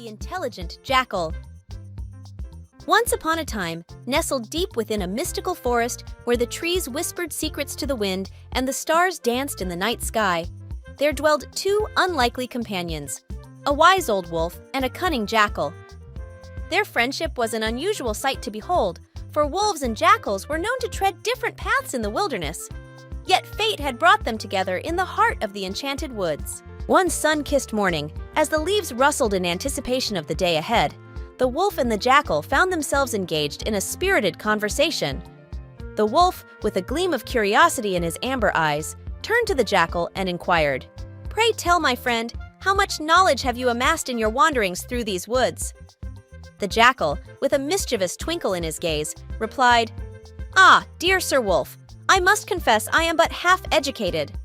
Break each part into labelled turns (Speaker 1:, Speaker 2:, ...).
Speaker 1: the intelligent jackal. Once upon a time, nestled deep within a mystical forest where the trees whispered secrets to the wind and the stars danced in the night sky, there dwelled two unlikely companions, a wise old wolf and a cunning jackal. Their friendship was an unusual sight to behold, for wolves and jackals were known to tread different paths in the wilderness. Yet fate had brought them together in the heart of the enchanted woods. One sun-kissed morning, as the leaves rustled in anticipation of the day ahead, the wolf and the jackal found themselves engaged in a spirited conversation. The wolf, with a gleam of curiosity in his amber eyes, turned to the jackal and inquired, "Pray tell, my friend, how much knowledge have you amassed in your wanderings through these woods?" The jackal, with a mischievous twinkle in his gaze, replied, "Ah, dear Sir Wolf, I must confess I am but half-educated."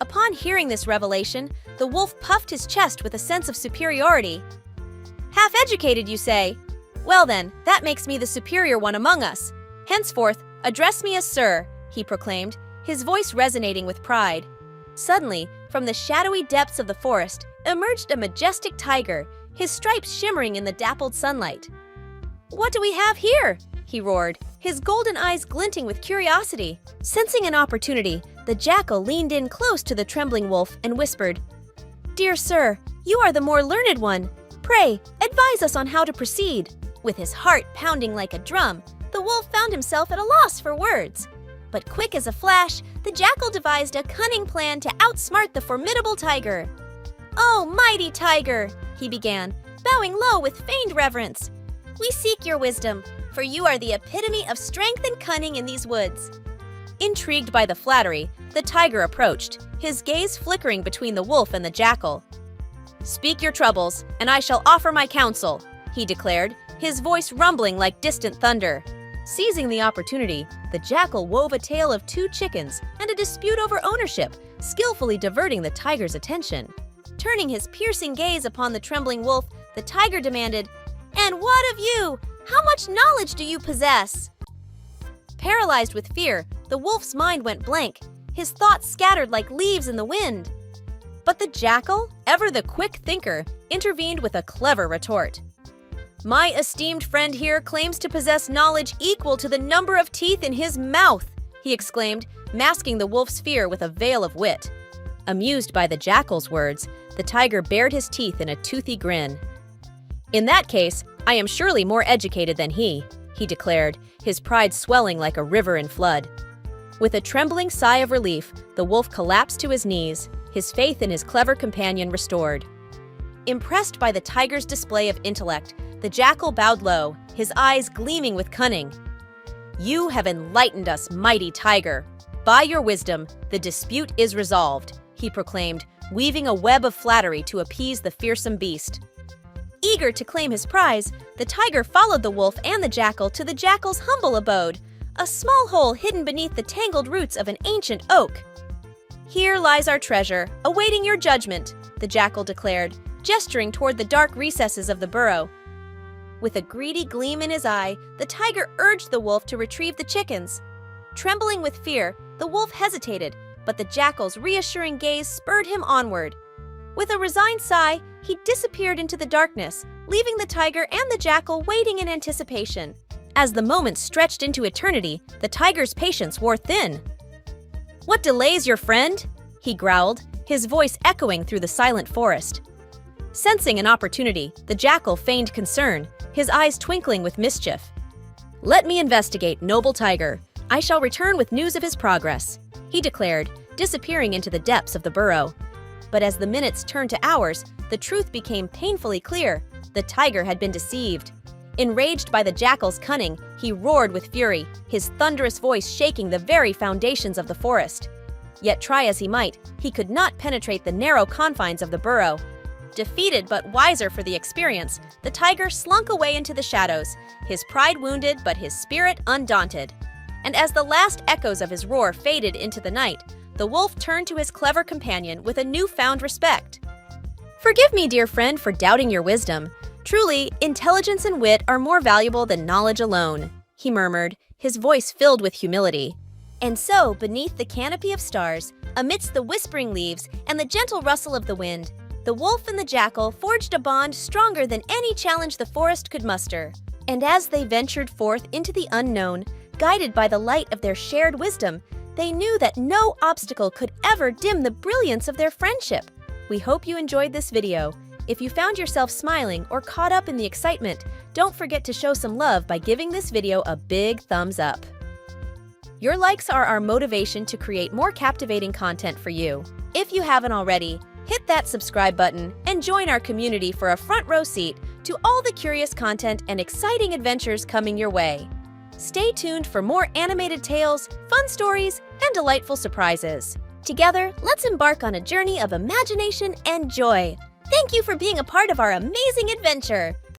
Speaker 1: Upon hearing this revelation, the wolf puffed his chest with a sense of superiority. "Half-educated, you say? Well then, that makes me the superior one among us. Henceforth, address me as Sir," he proclaimed, his voice resonating with pride. Suddenly, from the shadowy depths of the forest, emerged a majestic tiger, his stripes shimmering in the dappled sunlight. "What do we have here?" he roared, his golden eyes glinting with curiosity. Sensing an opportunity, the jackal leaned in close to the trembling wolf and whispered, "Dear sir, you are the more learned one. Pray, advise us on how to proceed." With his heart pounding like a drum, the wolf found himself at a loss for words. But quick as a flash, the jackal devised a cunning plan to outsmart the formidable tiger. "Oh, mighty tiger," he began, bowing low with feigned reverence. "We seek your wisdom, for you are the epitome of strength and cunning in these woods." Intrigued by the flattery, the tiger approached, his gaze flickering between the wolf and the jackal. "Speak your troubles, and I shall offer my counsel," he declared, his voice rumbling like distant thunder. Seizing the opportunity, the jackal wove a tale of two chickens and a dispute over ownership, skillfully diverting the tiger's attention. Turning his piercing gaze upon the trembling wolf, the tiger demanded, "And what of you? How much knowledge do you possess?" Paralyzed with fear, the wolf's mind went blank, his thoughts scattered like leaves in the wind. But the jackal, ever the quick thinker, intervened with a clever retort. "My esteemed friend here claims to possess knowledge equal to the number of teeth in his mouth," he exclaimed, masking the wolf's fear with a veil of wit. Amused by the jackal's words, the tiger bared his teeth in a toothy grin. "In that case, I am surely more educated than he declared, his pride swelling like a river in flood. With a trembling sigh of relief, the wolf collapsed to his knees, his faith in his clever companion restored. Impressed by the tiger's display of intellect, the jackal bowed low, his eyes gleaming with cunning. "You have enlightened us, mighty tiger. By your wisdom, the dispute is resolved," he proclaimed, weaving a web of flattery to appease the fearsome beast. Eager to claim his prize, the tiger followed the wolf and the jackal to the jackal's humble abode, a small hole hidden beneath the tangled roots of an ancient oak. "Here lies our treasure, awaiting your judgment," the jackal declared, gesturing toward the dark recesses of the burrow. With a greedy gleam in his eye, the tiger urged the wolf to retrieve the chickens. Trembling with fear, the wolf hesitated, but the jackal's reassuring gaze spurred him onward. With a resigned sigh, he disappeared into the darkness, leaving the tiger and the jackal waiting in anticipation. As the moments stretched into eternity, the tiger's patience wore thin. "What delays your friend?" he growled, his voice echoing through the silent forest. Sensing an opportunity, the jackal feigned concern, his eyes twinkling with mischief. "Let me investigate, noble tiger. I shall return with news of his progress," he declared, disappearing into the depths of the burrow. But as the minutes turned to hours, the truth became painfully clear. The tiger had been deceived. Enraged by the jackal's cunning, he roared with fury, his thunderous voice shaking the very foundations of the forest. Yet try as he might, he could not penetrate the narrow confines of the burrow. Defeated but wiser for the experience, the tiger slunk away into the shadows, his pride wounded but his spirit undaunted. And as the last echoes of his roar faded into the night, the wolf turned to his clever companion with a newfound respect. "Forgive me, dear friend, for doubting your wisdom. Truly, intelligence and wit are more valuable than knowledge alone," he murmured, his voice filled with humility. And so, beneath the canopy of stars, amidst the whispering leaves and the gentle rustle of the wind, The wolf and the jackal forged a bond stronger than any challenge the forest could muster. And as they ventured forth into the unknown, guided by the light of their shared wisdom, they knew that no obstacle could ever dim the brilliance of their friendship. We hope you enjoyed this video. If you found yourself smiling or caught up in the excitement, don't forget to show some love by giving this video a big thumbs up. Your likes are our motivation to create more captivating content for you. If you haven't already, hit that subscribe button and join our community for a front row seat to all the curious content and exciting adventures coming your way. Stay tuned for more animated tales, fun stories, and delightful surprises. Together, let's embark on a journey of imagination and joy. Thank you for being a part of our amazing adventure.